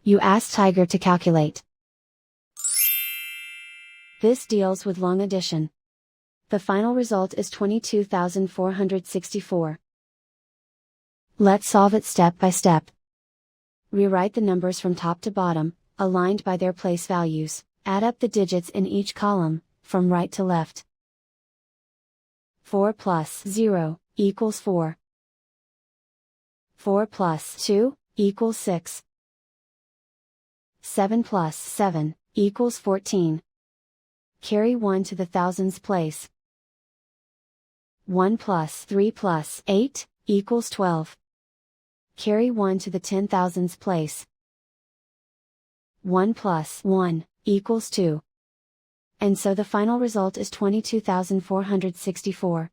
You ask Tiger to calculate. This deals with long addition. The final result is 22,464. Let's solve it step by step. Rewrite the numbers from top to bottom, aligned by their place values. Add up the digits in each column, from right to left. 4 plus 0 equals 4. 4 plus 2 equals 6. 7 plus 7 equals 14. Carry 1 to the thousands place. 1 plus 3 plus 8 equals 12. Carry 1 to the 10,000s place. 1 plus 1 equals 2. And so the final result is 22,464.